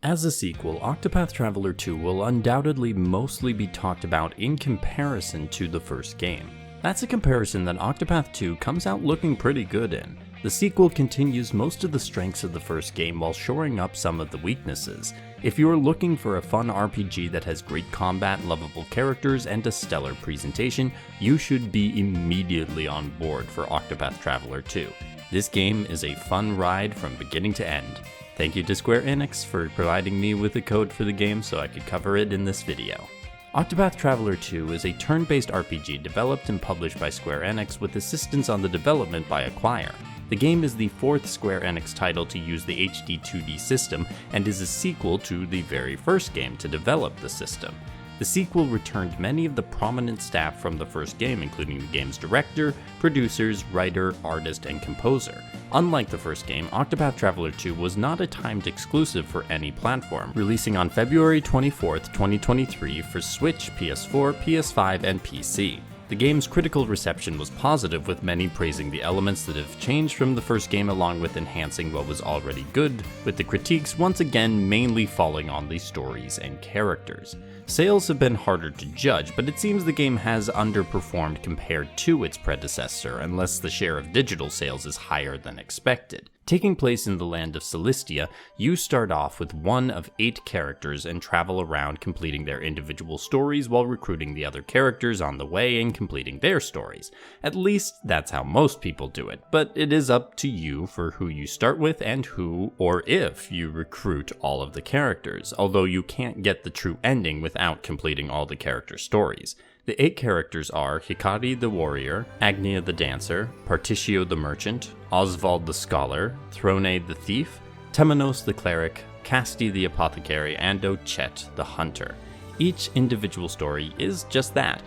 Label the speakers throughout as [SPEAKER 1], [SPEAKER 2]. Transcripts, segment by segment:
[SPEAKER 1] As a sequel, Octopath Traveler II will undoubtedly mostly be talked about in comparison to the first game. That's a comparison that Octopath II comes out looking pretty good in. The sequel continues most of the strengths of the first game while shoring up some of the weaknesses. If you are looking for a fun RPG that has great combat, lovable characters, and a stellar presentation, you should be immediately on board for Octopath Traveler 2. This game is a fun ride from beginning to end. Thank you to Square Enix for providing me with a code for the game so I could cover it in this video. Octopath Traveler 2 is a turn-based RPG developed and published by Square Enix with assistance on the development by Acquire. The game is the fourth Square Enix title to use the HD 2D system and is a sequel to the very first game to develop the system. The sequel returned many of the prominent staff from the first game, including the game's director, producers, writer, artist, and composer. Unlike the first game, Octopath Traveler 2 was not a timed exclusive for any platform, releasing on February 24, 2023 for Switch, PS4, PS5, and PC. The game's critical reception was positive, with many praising the elements that have changed from the first game along with enhancing what was already good, with the critiques once again mainly falling on the stories and characters. Sales have been harder to judge, but it seems the game has underperformed compared to its predecessor, unless the share of digital sales is higher than expected. Taking place in the land of Celestia, you start off with one of 8 characters and travel around completing their individual stories while recruiting the other characters on the way and completing their stories. At least that's how most people do it, but it is up to you for who you start with and who or if you recruit all of the characters, although you can't get the true ending without completing all the character stories. The 8 characters are Hikari the Warrior, Agnia the Dancer, Particio the Merchant, Oswald the Scholar, Throne the Thief, Temenos the Cleric, Casti the Apothecary, and Ochet the Hunter. Each individual story is just that,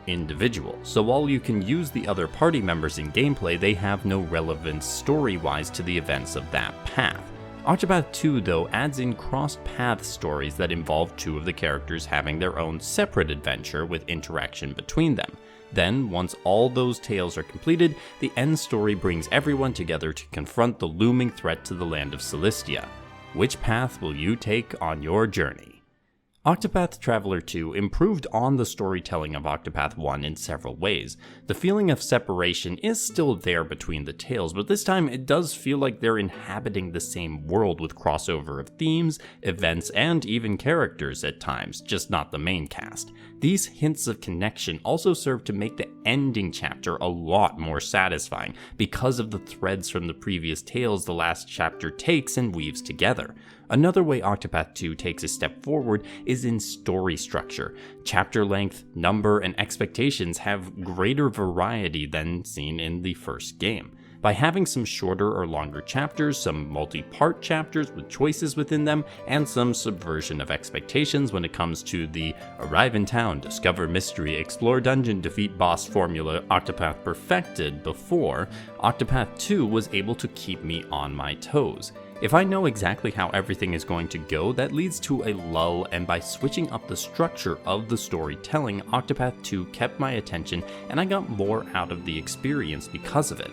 [SPEAKER 1] individual, so while you can use the other party members in gameplay, they have no relevance story-wise to the events of that path. Octopath 2, though, adds in cross-path stories that involve 2 of the characters having their own separate adventure with interaction between them. Then, once all those tales are completed, the end story brings everyone together to confront the looming threat to the land of Celestia. Which path will you take on your journey? Octopath Traveler 2 improved on the storytelling of Octopath 1 in several ways. The feeling of separation is still there between the tales, but this time it does feel like they're inhabiting the same world with crossover of themes, events, and even characters at times, just not the main cast. These hints of connection also serve to make the ending chapter a lot more satisfying because of the threads from the previous tales the last chapter takes and weaves together. Another way Octopath 2 takes a step forward is in story structure. Chapter length, number, and expectations have greater variety than seen in the first game. By having some shorter or longer chapters, some multi-part chapters with choices within them, and some subversion of expectations when it comes to the arrive in town, discover mystery, explore dungeon, defeat boss formula Octopath perfected before, Octopath 2 was able to keep me on my toes. If I know exactly how everything is going to go, that leads to a lull, and by switching up the structure of the storytelling, Octopath 2 kept my attention and I got more out of the experience because of it.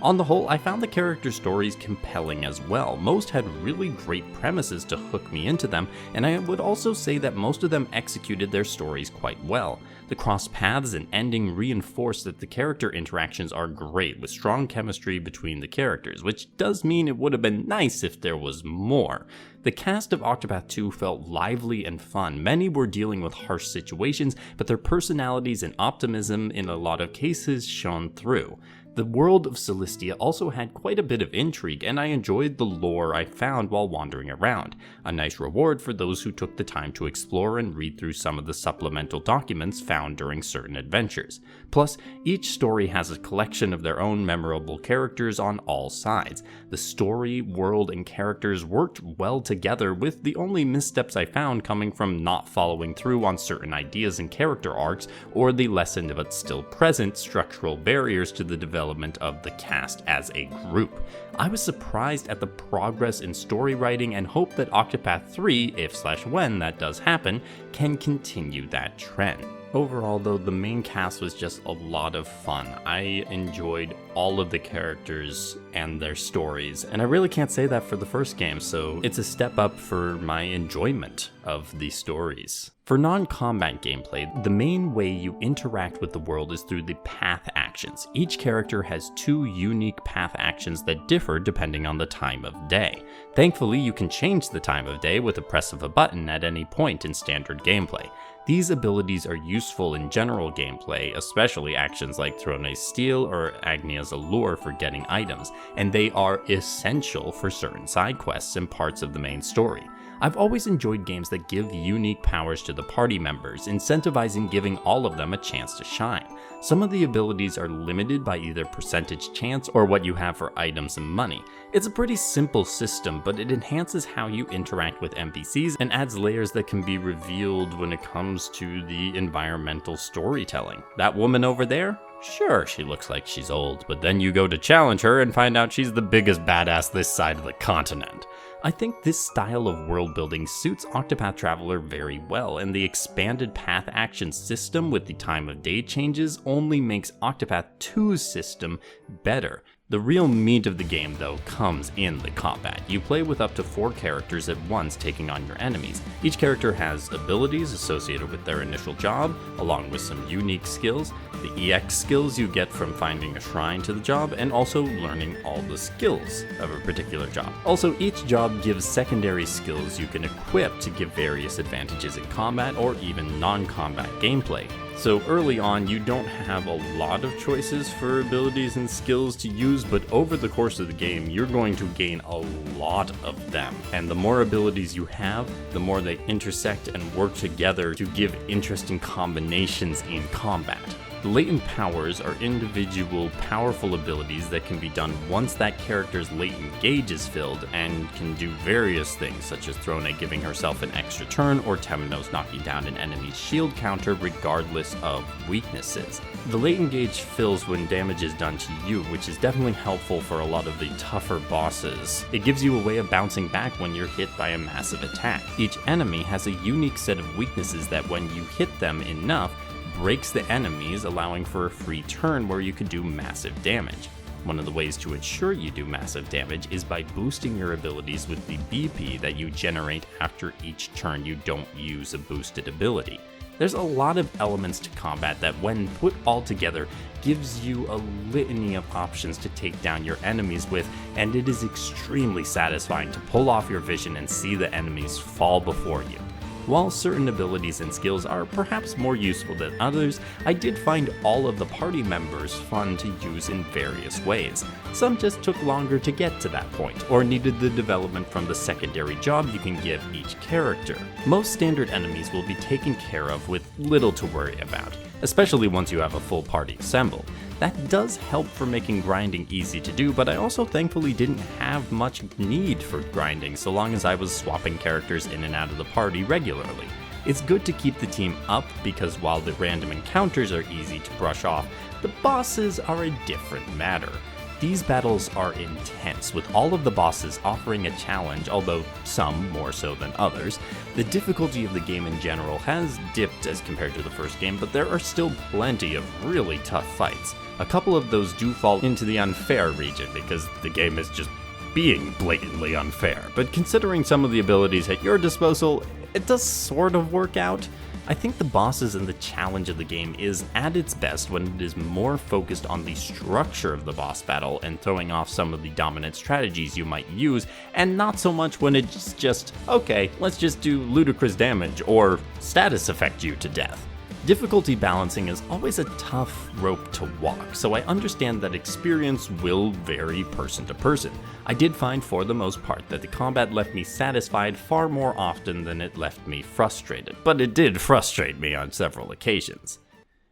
[SPEAKER 1] On the whole, I found the character stories compelling as well. Most had really great premises to hook me into them, and I would also say that most of them executed their stories quite well. The cross paths and ending reinforce that the character interactions are great, with strong chemistry between the characters, which does mean it would have been nice if there was more. The cast of Octopath 2 felt lively and fun. Many were dealing with harsh situations, but their personalities and optimism in a lot of cases shone through. The world of Celestia also had quite a bit of intrigue, and I enjoyed the lore I found while wandering around. A nice reward for those who took the time to explore and read through some of the supplemental documents found during certain adventures. Plus, each story has a collection of their own memorable characters on all sides. The story, world, and characters worked well together, with the only missteps I found coming from not following through on certain ideas and character arcs, or the lessened but still present structural barriers to the development of the cast as a group. I was surprised at the progress in story writing and hope that Octopath 3, if/when that does happen, can continue that trend. Overall though, the main cast was just a lot of fun. I enjoyed all of the characters and their stories, and I really can't say that for the first game, so it's a step up for my enjoyment of the stories. For non-combat gameplay, the main way you interact with the world is through the path actions. Each character has 2 unique path actions that differ depending on the time of day. Thankfully, you can change the time of day with a press of a button at any point in standard gameplay. These abilities are useful in general gameplay, especially actions like Throne's Steel or Agnia's Allure for getting items, and they are essential for certain side quests and parts of the main story. I've always enjoyed games that give unique powers to the party members, incentivizing giving all of them a chance to shine. Some of the abilities are limited by either percentage chance or what you have for items and money. It's a pretty simple system, but it enhances how you interact with NPCs and adds layers that can be revealed when it comes to the environmental storytelling. That woman over there? Sure, she looks like she's old, but then you go to challenge her and find out she's the biggest badass this side of the continent. I think this style of world building suits Octopath Traveler very well, and the expanded path action system with the time of day changes only makes Octopath II's system better. The real meat of the game, though, comes in the combat. You play with up to 4 characters at once, taking on your enemies. Each character has abilities associated with their initial job, along with some unique skills, the EX skills you get from finding a shrine to the job, and also learning all the skills of a particular job. Also, each job gives secondary skills you can equip to give various advantages in combat or even non-combat gameplay. So early on, you don't have a lot of choices for abilities and skills to use, but over the course of the game, you're going to gain a lot of them. And the more abilities you have, the more they intersect and work together to give interesting combinations in combat. The latent powers are individual powerful abilities that can be done once that character's latent gauge is filled and can do various things, such as Throne giving herself an extra turn or Temenos knocking down an enemy's shield counter regardless of weaknesses. The latent gauge fills when damage is done to you, which is definitely helpful for a lot of the tougher bosses. It gives you a way of bouncing back when you're hit by a massive attack. Each enemy has a unique set of weaknesses that when you hit them enough, breaks the enemies, allowing for a free turn where you can do massive damage. One of the ways to ensure you do massive damage is by boosting your abilities with the BP that you generate after each turn you don't use a boosted ability. There's a lot of elements to combat that, when put all together, gives you a litany of options to take down your enemies with, and it is extremely satisfying to pull off your vision and see the enemies fall before you. While certain abilities and skills are perhaps more useful than others, I did find all of the party members fun to use in various ways. Some just took longer to get to that point, or needed the development from the secondary job you can give each character. Most standard enemies will be taken care of with little to worry about, especially once you have a full party assembled. That does help for making grinding easy to do, but I also thankfully didn't have much need for grinding so long as I was swapping characters in and out of the party regularly. It's good to keep the team up because while the random encounters are easy to brush off, the bosses are a different matter. These battles are intense, with all of the bosses offering a challenge, although some more so than others. The difficulty of the game in general has dipped as compared to the first game, but there are still plenty of really tough fights. A couple of those do fall into the unfair region because the game is just being blatantly unfair, but considering some of the abilities at your disposal, it does sort of work out. I think the bosses and the challenge of the game is at its best when it is more focused on the structure of the boss battle and throwing off some of the dominant strategies you might use, and not so much when it's just, okay, let's just do ludicrous damage or status affect you to death. Difficulty balancing is always a tough rope to walk, so I understand that experience will vary person to person. I did find for the most part that the combat left me satisfied far more often than it left me frustrated, but it did frustrate me on several occasions.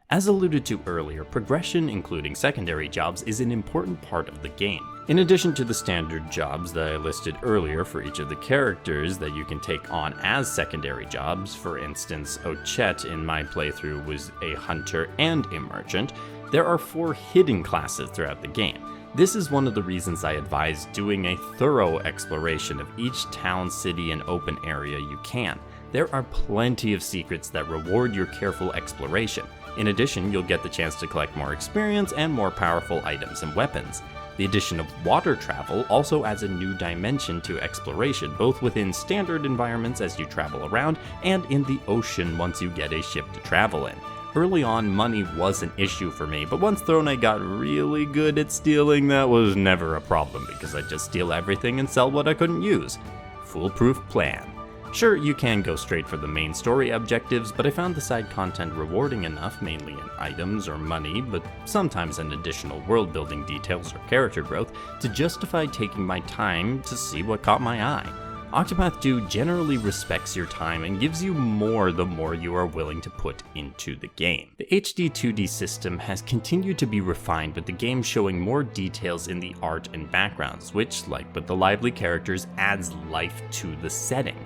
[SPEAKER 1] As alluded to earlier, progression, including secondary jobs, is an important part of the game. In addition to the standard jobs that I listed earlier for each of the characters that you can take on as secondary jobs, for instance, Ochette in my playthrough was a hunter and a merchant, there are 4 hidden classes throughout the game. This is one of the reasons I advise doing a thorough exploration of each town, city, and open area you can. There are plenty of secrets that reward your careful exploration. In addition, you'll get the chance to collect more experience and more powerful items and weapons. The addition of water travel also adds a new dimension to exploration, both within standard environments as you travel around, and in the ocean once you get a ship to travel in. Early on, money was an issue for me, but once Throne got really good at stealing, that was never a problem because I'd just steal everything and sell what I couldn't use. Foolproof plan. Sure, you can go straight for the main story objectives, but I found the side content rewarding enough, mainly in items or money, but sometimes in additional world building details or character growth, to justify taking my time to see what caught my eye. Octopath 2 generally respects your time and gives you more the more you are willing to put into the game. The HD 2D system has continued to be refined, with the game showing more details in the art and backgrounds, which, like with the lively characters, adds life to the setting.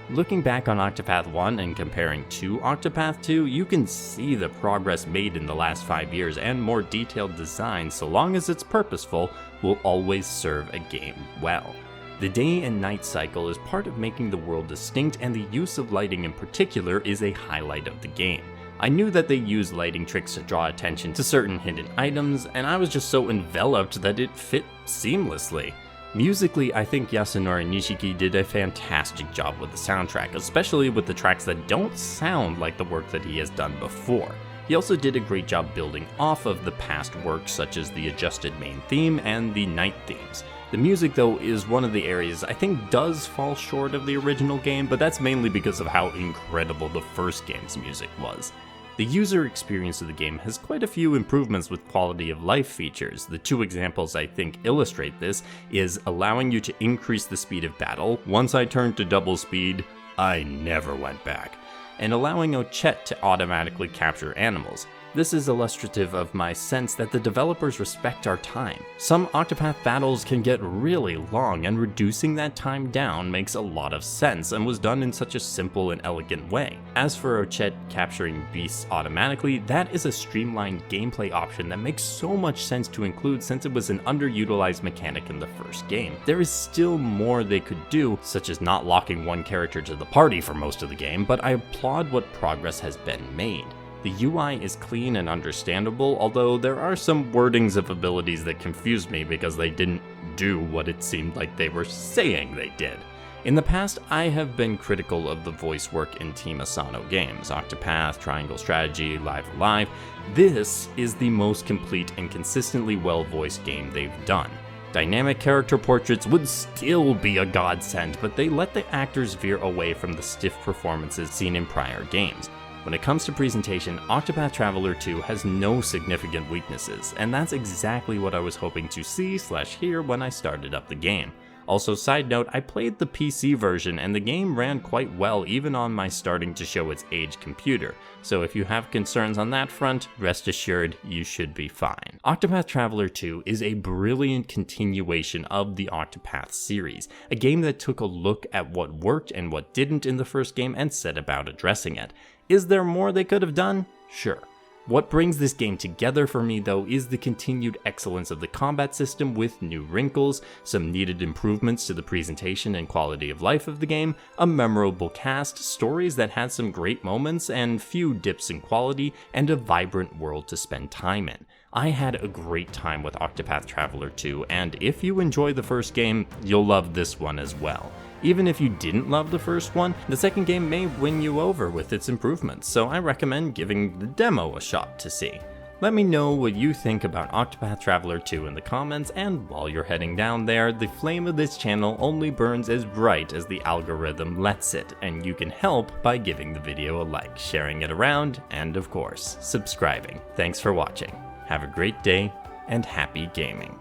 [SPEAKER 1] Looking back on Octopath 1 and comparing to Octopath 2, you can see the progress made in the last 5 years, and more detailed design, so long as it's purposeful, will always serve a game well. The day and night cycle is part of making the world distinct, and the use of lighting in particular is a highlight of the game. I knew that they used lighting tricks to draw attention to certain hidden items, and I was just so enveloped that it fit seamlessly. Musically, I think Yasunori Nishiki did a fantastic job with the soundtrack, especially with the tracks that don't sound like the work that he has done before. He also did a great job building off of the past works such as the adjusted main theme and the night themes. The music, though, is one of the areas I think does fall short of the original game, but that's mainly because of how incredible the first game's music was. The user experience of the game has quite a few improvements with quality of life features. The two examples I think illustrate this is allowing you to increase the speed of battle. Once I turned to double speed, I never went back. And allowing Ochette to automatically capture animals. This is illustrative of my sense that the developers respect our time. Some Octopath battles can get really long, and reducing that time down makes a lot of sense and was done in such a simple and elegant way. As for Ochette capturing beasts automatically, that is a streamlined gameplay option that makes so much sense to include since it was an underutilized mechanic in the first game. There is still more they could do, such as not locking one character to the party for most of the game, but I applaud what progress has been made. The UI is clean and understandable, although there are some wordings of abilities that confused me because they didn't do what it seemed like they were saying they did. In the past, I have been critical of the voice work in Team Asano games, Octopath, Triangle Strategy, Live Alive. This is the most complete and consistently well-voiced game they've done. Dynamic character portraits would still be a godsend, but they let the actors veer away from the stiff performances seen in prior games. When it comes to presentation, Octopath Traveler 2 has no significant weaknesses, and that's exactly what I was hoping to see/hear when I started up the game. Also, side note, I played the PC version and the game ran quite well even on my starting to show its age computer, so if you have concerns on that front, rest assured you should be fine. Octopath Traveler 2 is a brilliant continuation of the Octopath series, a game that took a look at what worked and what didn't in the first game and set about addressing it. Is there more they could have done? Sure. What brings this game together for me, though, is the continued excellence of the combat system with new wrinkles, some needed improvements to the presentation and quality of life of the game, a memorable cast, stories that had some great moments and few dips in quality, and a vibrant world to spend time in. I had a great time with Octopath Traveler 2, and if you enjoy the first game, you'll love this one as well. Even if you didn't love the first one, the second game may win you over with its improvements, so I recommend giving the demo a shot to see. Let me know what you think about Octopath Traveler 2 in the comments, and while you're heading down there, the flame of this channel only burns as bright as the algorithm lets it, and you can help by giving the video a like, sharing it around, and of course, subscribing. Thanks for watching. Have a great day, and happy gaming.